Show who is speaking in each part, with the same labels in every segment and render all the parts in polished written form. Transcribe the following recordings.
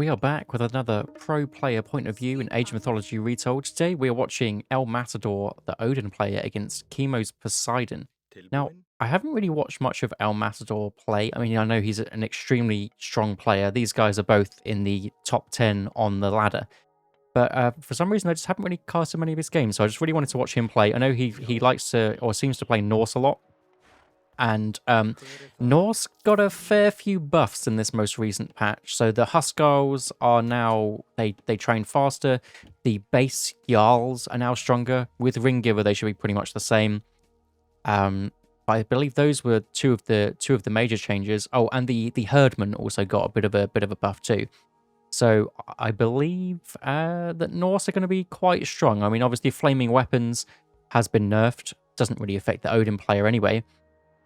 Speaker 1: We are back with another pro player point of view in Age of Mythology Retold. Today we are watching El Matador, the Odin player, against Chemo's Poseidon. Now,
Speaker 2: Tilbúin?
Speaker 1: I haven't really watched much of El Matador play. I mean, I know he's an extremely strong player. These guys are both in the top 10 on the ladder. But for some reason, I just haven't really casted many of his games, so I just really wanted to watch him play. I know he likes to, or seems to play Norse a lot. And
Speaker 2: Hver er það?
Speaker 1: Norse got a fair few buffs in this most recent patch. So the Huskarls are now, they train faster. The base Jarls are now stronger. With Ringgiver, they should be pretty much the same. But I believe those were two of the major changes. Oh, and the Herdman also got a bit of a buff too. So I believe that Norse are going to be quite strong. I mean, obviously, Flaming Weapons has been nerfed. Doesn't really affect the Odin player anyway.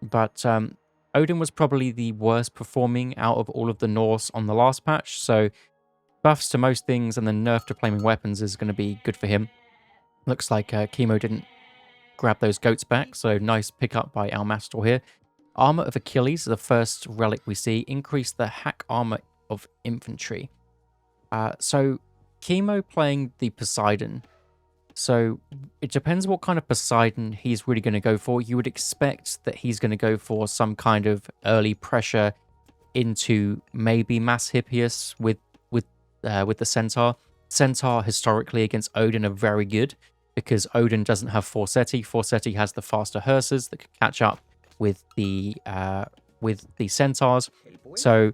Speaker 1: But Odin was probably the worst performing out of all of the Norse on the last patch, so buffs to most things and then nerf to flaming weapons is going to be good for him. Looks like Chemo didn't grab those goats back, so nice pickup by Almastor here. Armor of Achilles, the first relic we see, increase the hack armor of infantry. So Chemo playing the Poseidon. So it depends what kind of Poseidon he's really going to go for. You would expect that he's going to go for some kind of early pressure into maybe Mass Hippias with the Centaur. Centaur historically against Odin are very good because Odin doesn't have Forseti. Forseti has the faster hearses that can catch up with the Centaurs.
Speaker 2: Tilbúin?
Speaker 1: So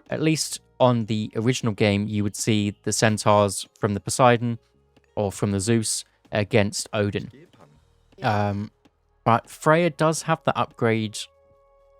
Speaker 1: at least on the original game, you would see the Centaurs from the Poseidon or from the Zeus against Odin.
Speaker 2: Skipan?
Speaker 1: But Freya does have the upgrade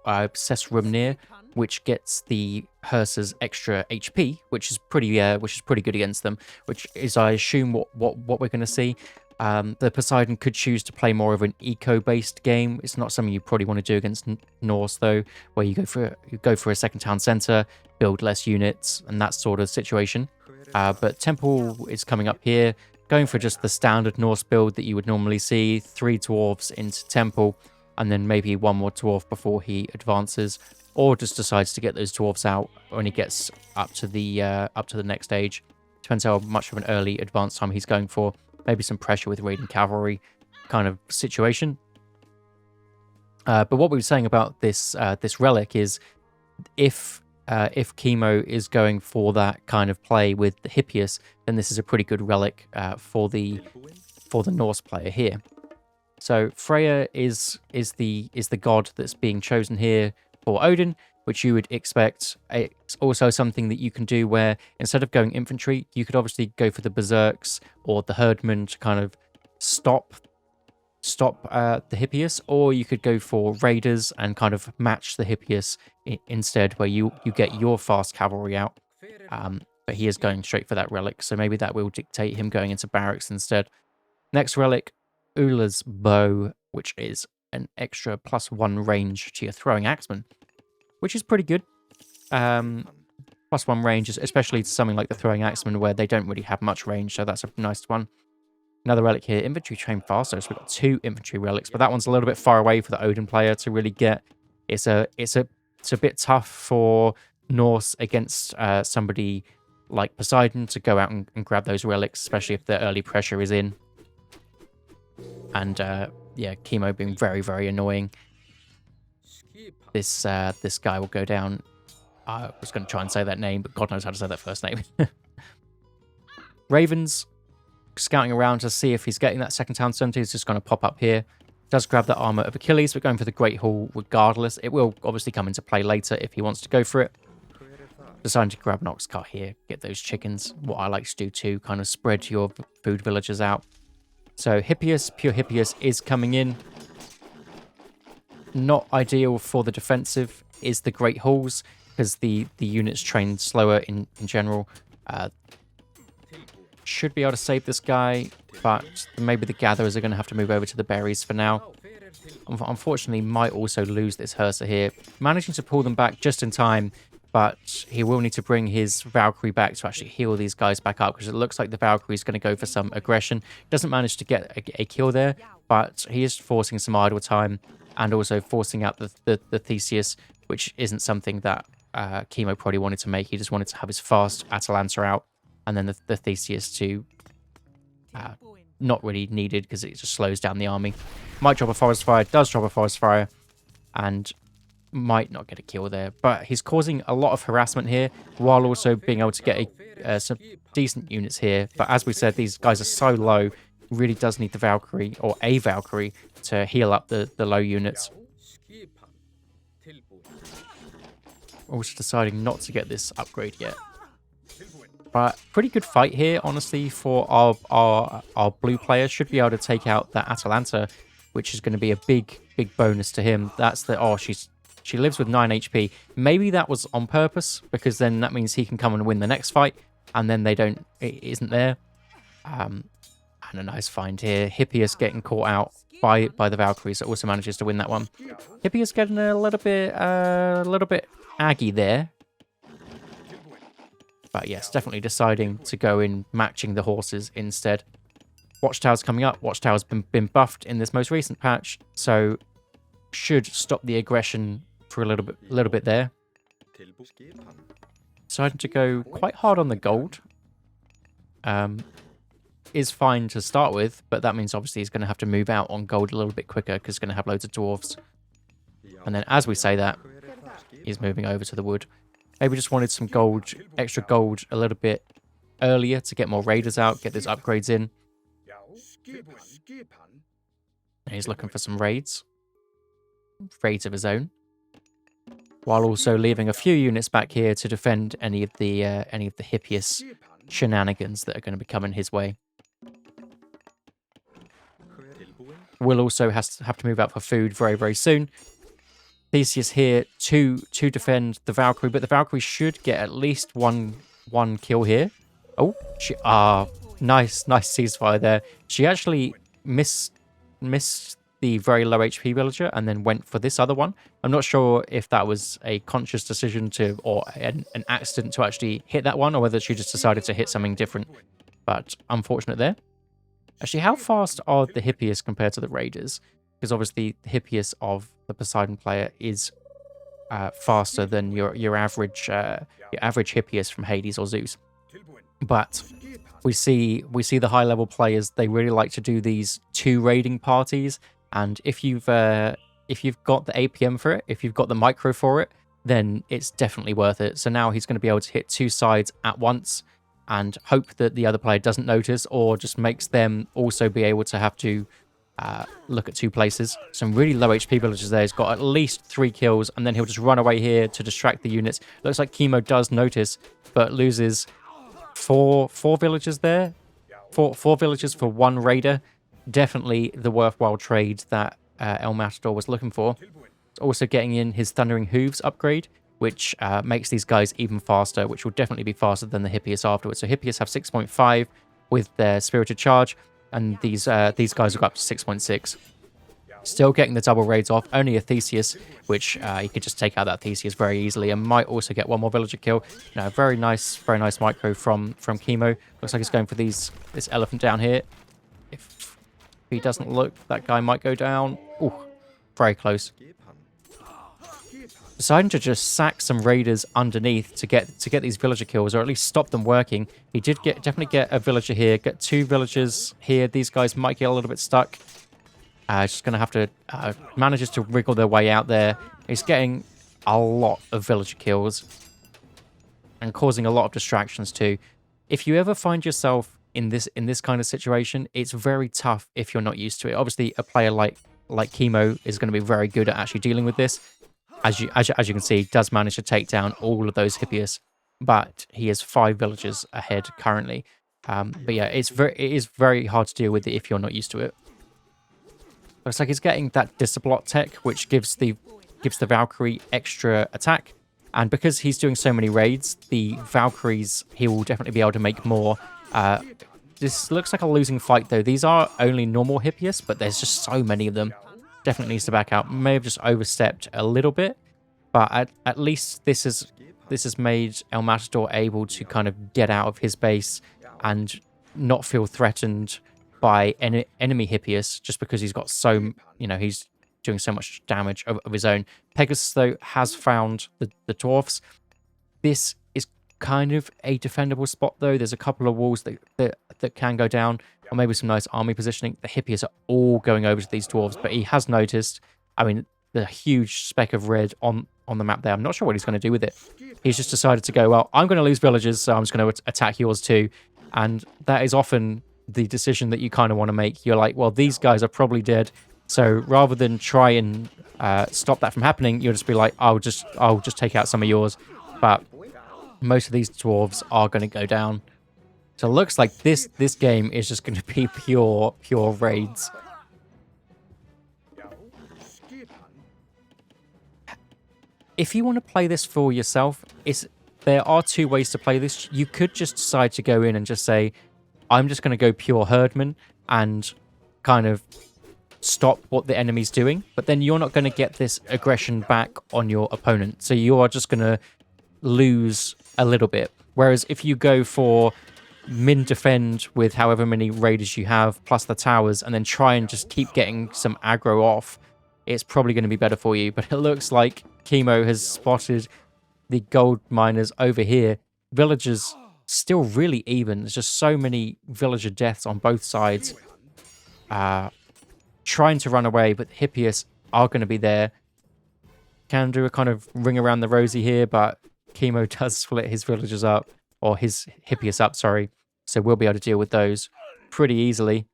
Speaker 1: Sesrumnir, which gets the Hearses extra HP, which is pretty good against them. Which is, I assume, what we're going to see. The Poseidon could choose to play more of an eco-based game. It's not something you probably want to do against Norse though, where you go for a second town center, build less units, and that sort of situation. But Temple is coming up here, going for just the standard Norse build that you would normally see, 3 dwarves into Temple, and then maybe one more dwarf before he advances, or just decides to get those dwarves out when he gets up to the next stage. Depends how much of an early advance time he's going for. Maybe some pressure with raiding cavalry kind of situation. But what we were saying about this relic is if Chemo is going for that kind of play with the Hippias, then this is a pretty good relic for the
Speaker 2: Tilbúin?
Speaker 1: Norse player here. So Freya is the god that's being chosen here for Odin, which you would expect. It's also something that you can do where instead of going infantry, you could obviously go for the berserks or the herdmen to kind of stop the Hippias, or you could go for raiders and kind of match the Hippias instead, where you get your fast cavalry out.
Speaker 2: Hver er
Speaker 1: But he is going straight for that relic, so maybe that will dictate him going into barracks instead. Next relic, Ula's bow, which is an extra +1 range to your throwing axeman, which is pretty good.
Speaker 2: Skipan?
Speaker 1: +1 range, especially to something like the throwing axeman where they don't really have much range, so that's a nice one. Another relic here, infantry train faster. So we've got 2 infantry relics, but that one's a little bit far away for the Odin player to really get. It's a bit tough for Norse against somebody like Poseidon to go out and grab those relics, especially if the early pressure is in. And yeah, Chemo being very, very annoying.
Speaker 2: Skipan?
Speaker 1: This guy will go down. I was going to try and say that name, but God knows how to say that first name. Ravens scouting around to see if he's getting that second town center. He's just going to pop up here. Does grab the armor of Achilles, but going for the Great Hall regardless. It will obviously come into play later if he wants to go for it.
Speaker 2: Hver er það?
Speaker 1: Deciding to grab an ox cart here, get those chickens. What I like to do too, kind of spread your food villagers out. So Hippias, pure Hippias is coming in. Not ideal for the defensive is the Great Halls, because the units train slower in general. Should be able to save this guy, but maybe the gatherers are going to have to move over to the berries for now.
Speaker 2: Já, hver er tilbúin?
Speaker 1: Unfortunately, might also lose this Hersa here. Managing to pull them back just in time, but he will need to bring his Valkyrie back to actually heal these guys back up, because it looks like the Valkyrie is going to go for some aggression. Doesn't manage to get a kill there, but he is forcing some idle time and also forcing out the Theseus, which isn't something that Chemo probably wanted to make. He just wanted to have his fast Atalanta out, and then the Theseus to not really needed because it just slows down the army. Might drop a forest fire, does drop a forest fire, and might not get a kill there. But he's causing a lot of harassment here, while also being able to get some decent units here. But as we said, these guys are so low, really does need the Valkyrie, or a Valkyrie, to heal up the low units. Also deciding not to get this upgrade yet. But pretty good fight here, honestly, for our blue player. Should be able to take out that Atalanta, which is going to be a big bonus to him. That's the... Oh, she lives with 9 HP. Maybe that was on purpose, because then that means he can come and win the next fight, and then it isn't there. And a nice find here. Hippias getting caught out by the Valkyries, that also manages to win that one. Hippias getting a little bit aggy there. But yes, definitely deciding to go in matching the horses instead. Watchtower's coming up. Watchtower's been buffed in this most recent patch, so should stop the aggression for a little bit there. Deciding to go quite hard on the gold. Is fine to start with, but that means obviously he's going to have to move out on gold a little bit quicker because he's going to have loads of dwarves. And then as we say that, he's moving over to the wood. Maybe just wanted some gold, extra gold a little bit earlier to get more raiders out, get those upgrades in. And he's looking for some raids of his own, while also leaving a few units back here to defend any of the Hippias shenanigans that are going to be coming his way. Will also have to move out for food very soon. Theseus here to defend the Valkyrie, but the Valkyrie should get at least one kill here. Oh, nice ceasefire there. She actually missed the very low HP villager and then went for this other one. I'm not sure if that was a conscious decision or an accident to actually hit that one, or whether she just decided to hit something different. But unfortunate there. Actually, how fast are the Hippias compared to the Raiders? Because obviously the Hippias of the Poseidon player is faster than your average Hippias from Hades or Zeus. But we see the high level players, they really like to do these 2 raiding parties, and if you've got the APM for it, if you've got the micro for it, then it's definitely worth it. So now he's going to be able to hit 2 sides at once and hope that the other player doesn't notice, or just makes them also be able to have to look at 2 places. Some really low HP villagers there. He's got at least 3 kills, and then he'll just run away here to distract the units. Looks like Chemo does notice, but loses 4 villagers there. 4 villagers for 1 raider. Definitely the worthwhile trade that El Matador was looking for. Also getting in his Thundering Hooves upgrade, which makes these guys even faster, which will definitely be faster than the Hippias afterwards. So Hippias have 6.5 with their Spirited Charge, and these guys will go up to 6.6. Still getting the double raids off. Only a Theseus, which he could just take out that Theseus very easily, and might also get 1 more villager kill. No, very nice micro from Chemo. Looks like he's going for this elephant down here. If he doesn't look, that guy might go down. Ooh, very close. Deciding to just sack some raiders underneath to get these villager kills, or at least stop them working. He did definitely get a villager here, get 2 villagers here. These guys might get a little bit stuck. Just going to have to manages to wriggle their way out there. He's getting a lot of villager kills and causing a lot of distractions too. If you ever find yourself in this kind of situation, it's very tough if you're not used to it. Obviously, a player like Chemo is going to be very good at actually dealing with this. As you can see, he does manage to take down all of those Hippias, but he has 5 villagers ahead currently. But yeah, it is very hard to deal with it if you're not used to it. Looks like he's getting that Disciplot tech, which gives the Valkyrie extra attack. And because he's doing so many raids, the Valkyries, he will definitely be able to make more. This looks like a losing fight, though. These are only normal Hippias, but there's just so many of them. Definitely needs to back out. May have just overstepped a little bit, but at least this has made El Matador able to kind of get out of his base and not feel threatened by enemy Hippias, just because he's got he's doing so much damage of his own. Pegasus, though, has found the dwarfs. This is kind of a defendable spot, though. There's a couple of walls that can go down, or maybe some nice army positioning. The Hippias are all going over to these dwarves, but he has noticed, I mean, the huge speck of red on the map there. I'm not sure what he's going to do with it. He's just decided to go, well, I'm going to lose villagers, so I'm just going to attack yours too. And that is often the decision that you kind of want to make. You're like, well, these guys are probably dead, so rather than try and stop that from happening, you'll just be like, I'll just take out some of yours. But most of these dwarves are going to go down. So it looks like this game is just going to be pure raids. If you want to play this for yourself, there are two ways to play this. You could just decide to go in and just say, I'm just going to go pure herdman and kind of stop what the enemy's doing, but then you're not going to get this aggression back on your opponent. So you are just going to lose a little bit. Whereas if you go for min defend with however many raiders you have, plus the towers, and then try and just keep getting some aggro off, it's probably going to be better for you. But it looks like Chemo has spotted the gold miners over here. Villagers still really even. There's just so many villager deaths on both sides. Trying to run away, but Hippias are going to be there. Can do a kind of ring around the rosy here, but Chemo does split his villagers up, or his Hippias up, sorry. So we'll be able to deal with those pretty easily.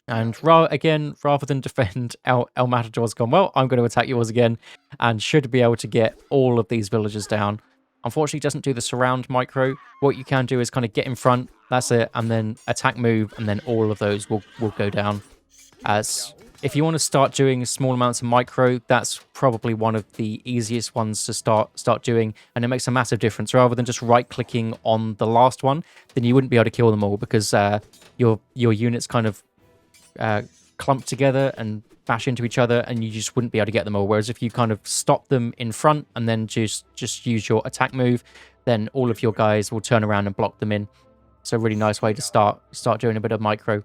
Speaker 1: And again, rather than defend, El Matador's gone, well, I'm going to attack yours again, and should be able to get all of these villagers down. Unfortunately, it doesn't do the surround micro. What you can do is kind of get in front, that's it, and then attack move, and then all of those will go down. As if you want to start doing small amounts of micro, that's probably one of the easiest ones to start doing, and it makes a massive difference. Rather than just right-clicking on the last one, then you wouldn't be able to kill them all, because your units kind of clump together and bash into each other, and you just wouldn't be able to get them all. Whereas if you kind of stop them in front and then just use your attack move, then all of your guys will turn around and block them in. So a really nice way to start doing a bit of micro.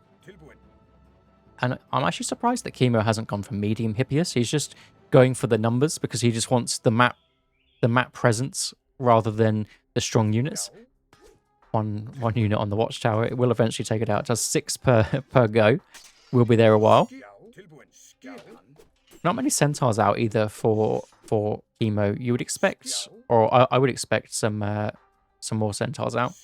Speaker 1: And I'm actually surprised that Chemo hasn't gone for medium Hippias. He's just going for the numbers because he just wants the map presence rather than the strong units. One unit on the watchtower. It will eventually take it out. It does 6 per go. We'll be there a while. Not many centaurs out either for Chemo. You would expect, or I would expect some more centaurs out.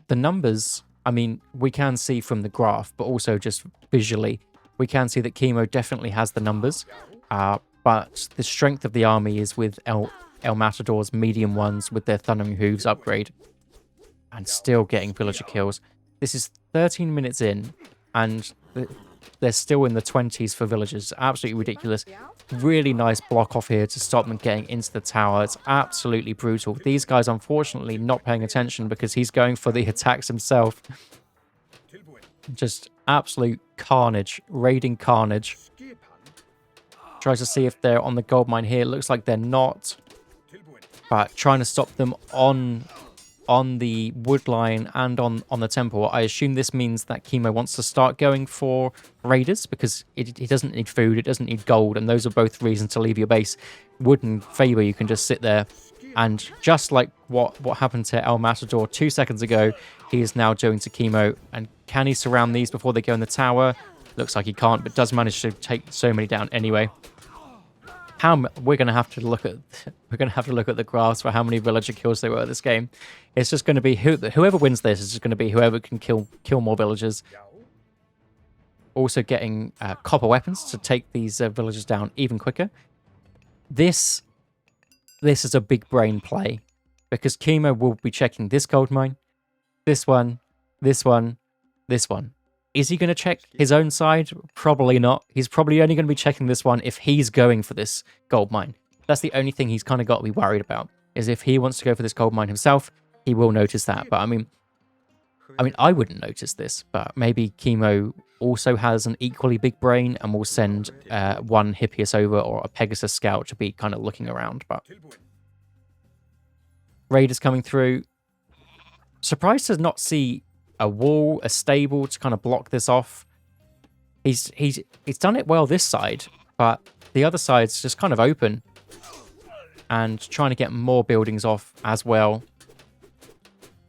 Speaker 1: The numbers, I mean, we can see from the graph, but also just visually, we can see that Chemo definitely has the numbers, but the strength of the army is with El Matador's medium ones with their thundering hooves upgrade, and still getting villager kills. This is 13 minutes in, and they're still in the 20s for villagers. Absolutely ridiculous. Really nice block off here to stop them getting into the tower. It's absolutely brutal. These guys, unfortunately, not paying attention because he's going for the attacks himself. Just absolute carnage. Raiding carnage. Tries to see if they're on the gold mine here. Looks like they're not. But trying to stop them on the wood line and on the temple. I assume this means that Chemo wants to start going for raiders because it doesn't need food, it doesn't need gold, and those are both reasons to leave your base. Wood and favor, you can just sit there. And just like what happened to El Matador 2 seconds ago, he is now doing to Chemo. And can he surround these before they go in the tower? Looks like he can't, but does manage to take so many down anyway. We're gonna have to look at the graphs for how many villager kills there were this game. It's just going to be whoever wins this is just going to be whoever can kill more villagers. Also getting copper weapons to take these villagers down even quicker. This is a big brain play because Chemo will be checking this gold mine, this one, this one, this one. Is he going to check his own side? Probably not. He's probably only going to be checking this one if he's going for this gold mine. That's the only thing he's kind of got to be worried about, is if he wants to go for this gold mine himself, he will notice that. But I mean, I wouldn't notice this, but maybe Chemo also has an equally big brain and will send one Hippias over or a Pegasus scout to be kind of looking around. But raiders coming through. Surprised to not see a wall, a stable to kind of block this off. He's done it well this side. But the other side's just kind of open and trying to get more buildings off as well.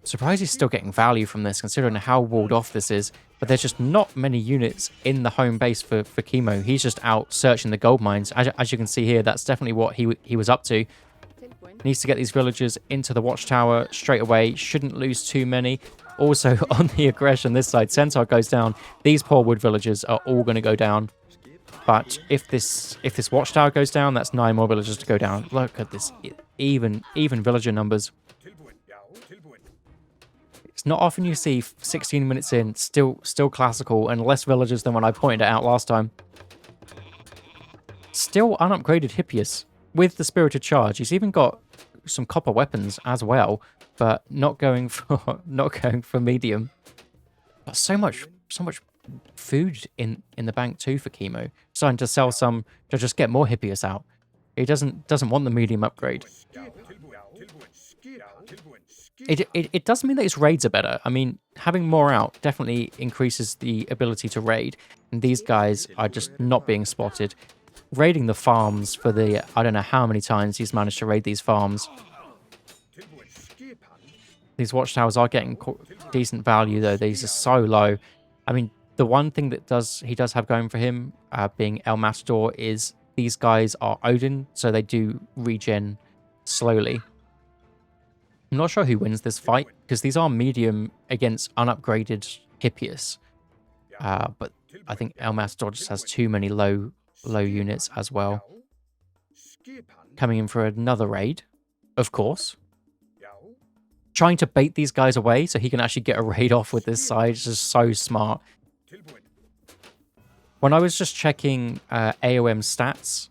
Speaker 1: Surprised he's still getting value from this, considering how walled off this is. But there's just not many units in the home base for Chemo. He's just out searching the gold mines. As you can see here, that's definitely what he was up to. Needs to get these villagers into the watchtower straight away. Shouldn't lose too many. Also, on the aggression this side, Centaur goes down. These poor wood villagers are all going to go down. But if this watchtower goes down, that's 9 more villagers to go down. Look at this. Even villager numbers. It's not often you see 16 minutes in, still classical, and less villagers than when I pointed it out last time. Still unupgraded Hippias with the Spirited Charge. He's even got some copper weapons as well, but not going for medium. But so much food in the bank too for Chemo. Starting to sell some to just get more Hippias out. He doesn't want the medium upgrade. It does mean that his raids are better. I mean, having more out definitely increases the ability to raid. And these guys are just not being spotted. Raiding the farms for the... I don't know how many times he's managed to raid these farms. These watchtowers are getting decent value, though. These are so low. I mean, the one thing that he does have going for him, being El Matador, is these guys are Odin, so they do regen slowly. I'm not sure who wins this fight, because these are medium against unupgraded Hippias. But I think El Matador just has too many low units as well. Coming in for another raid, of course. Trying to bait these guys away so he can actually get a raid off with this side is just so smart. When I was just checking AoM stats,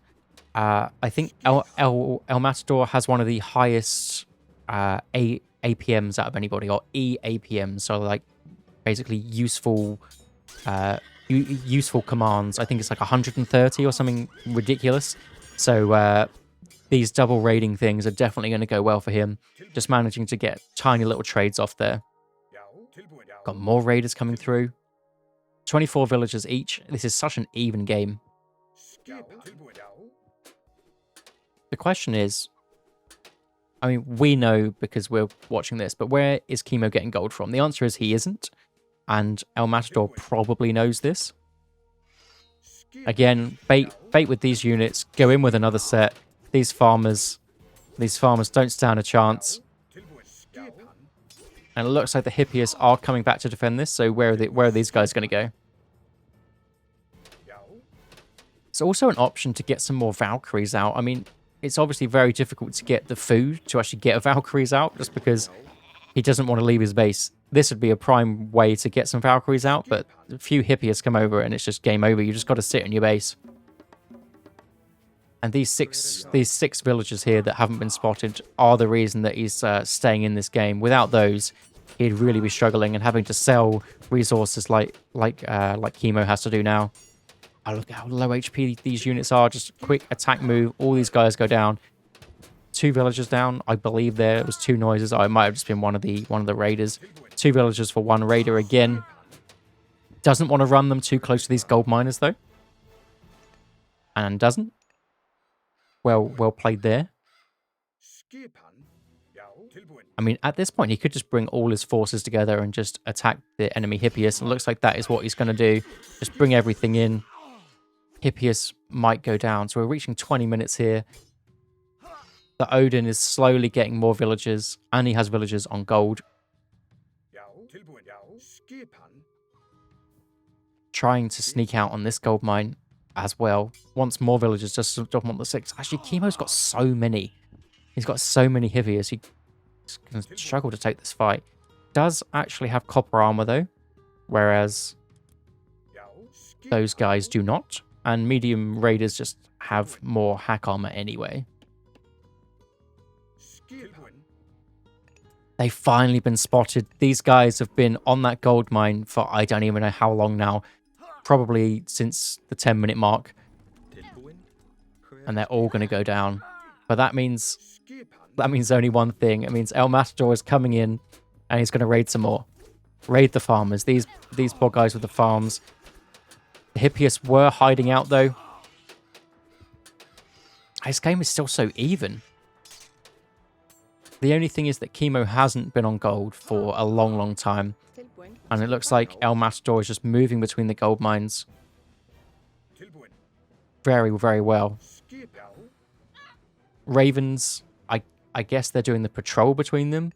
Speaker 1: I think El Matador has one of the highest APMs out of anybody, or EAPMs, so like basically useful commands. I think it's like 130 or something ridiculous. So these double raiding things are definitely going to go well for him. Just managing to get tiny little trades off there. Got more raiders coming through. 24 villagers each. This is such an even game. The question is, I mean, we know because we're watching this, but where is Chemo getting gold from? The answer is he isn't, and El Matador probably knows this. Again, bait with these units, go in with another set. These farmers don't stand a chance. And it looks like the Hippias are coming back to defend this, so where are these guys going to go? It's also an option to get some more Valkyries out. I mean, it's obviously very difficult to get the food to actually get a Valkyries out, just because he doesn't want to leave his base. This would be a prime way to get some Valkyries out, but a few Hippias come over and it's just game over. You just got to sit in your base. And these six villagers here that haven't been spotted are the reason that he's staying in this game. Without those, he'd really be struggling and having to sell resources like Chemo has to do now. Oh, look at how low HP these units are. Just a quick attack move. All these guys go down. 2 villagers down. I believe there was 2 noises. Oh, it might have just been one of the raiders. 2 villagers for 1 raider again. Doesn't want to run them too close to these gold miners though. And doesn't. Well played there. I mean, at this point, he could just bring all his forces together and just attack the enemy Hippias. And it looks like that is what he's going to do. Just bring everything in. Hippias might go down. So we're reaching 20 minutes here. The Odin is slowly getting more villagers. And he has villagers on gold. Trying to sneak out on this gold mine as well. Wants more villagers just to drop on the 6. Actually, Chemo's got so many. He's got so many Hippias. He's going to struggle to take this fight. Does actually have copper armor though. Whereas those guys do not. And medium raiders just have more hack armor anyway. They've finally been spotted. These guys have been on that gold mine for I don't even know how long now. Probably since the 10-minute mark. And they're all going to go down. But that means only one thing. It means El Matador is coming in and he's going to raid some more. Raid the farmers. These poor guys with the farms. The Hippias were hiding out though. This game is still so even. The only thing is that Chemo hasn't been on gold for a long, long time. And it looks like El Matador is just moving between the gold mines very, very well. Ravens, I guess they're doing the patrol between them.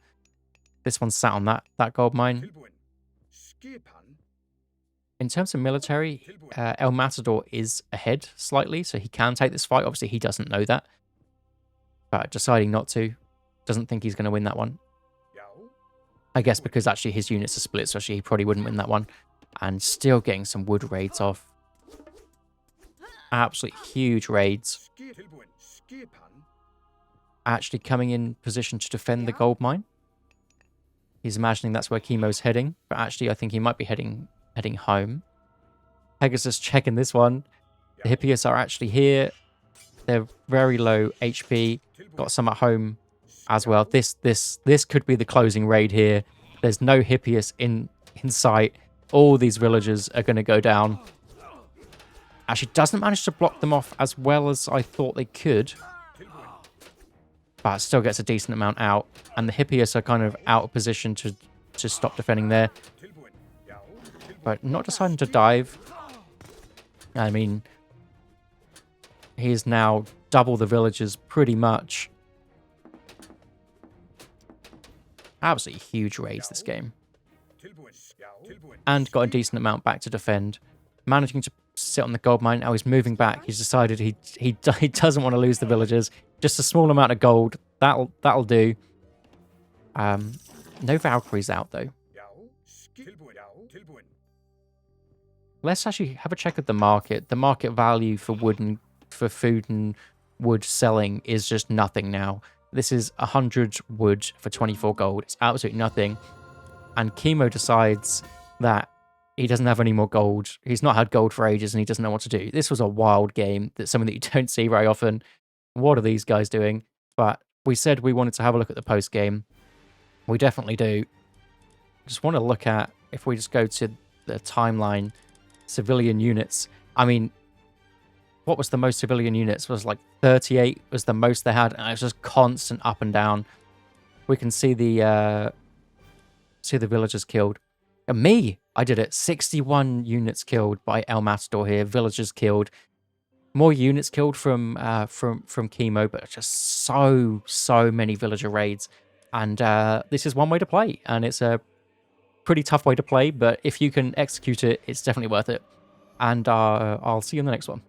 Speaker 1: This one's sat on that gold mine. In terms of military, El Matador is ahead slightly, so he can take this fight. Obviously, he doesn't know that. But deciding not to, doesn't think he's going to win that one. I guess because actually his units are split, so actually he probably wouldn't win that one. And still getting some wood raids off. Absolutely huge raids. Actually coming in position to defend the gold mine. He's imagining that's where Chemo's heading, but actually I think he might be heading home. Pegasus checking this one. The Hippias are actually here. They're very low HP. Got some at home as well. This could be the closing raid here. There's no Hippias in sight. All these villagers are going to go down. Actually doesn't manage to block them off as well as I thought they could. But still gets a decent amount out. And the Hippias are kind of out of position to stop defending there. But not deciding to dive. I mean, he is now double the villagers pretty much. Absolutely huge raids this game. And got a decent amount back to defend. Managing to sit on the gold mine. Now he's moving back. He's decided he doesn't want to lose the villagers. Just a small amount of gold. That'll do. No Valkyries out though. Let's actually have a check at the market. The market value for for food and wood selling is just nothing now. This is 100 wood for 24 gold. It's absolutely nothing. And Chemo decides that he doesn't have any more gold. He's not had gold for ages and he doesn't know what to do. This was a wild game. That's something that you don't see very often. What are these guys doing? But we said we wanted to have a look at the post game. We definitely do. Just want to look at, if we just go to the timeline, civilian units. I mean, what was the most civilian units? It was like 38 was the most they had, and it was just constant up and down. We can see the villagers killed. And me, I did it. 61 units killed by El Matador here. Villagers killed. More units killed from Chemo, but just so many villager raids. And this is one way to play, and it's a pretty tough way to play, but if you can execute it, it's definitely worth it. And I'll see you in the next one.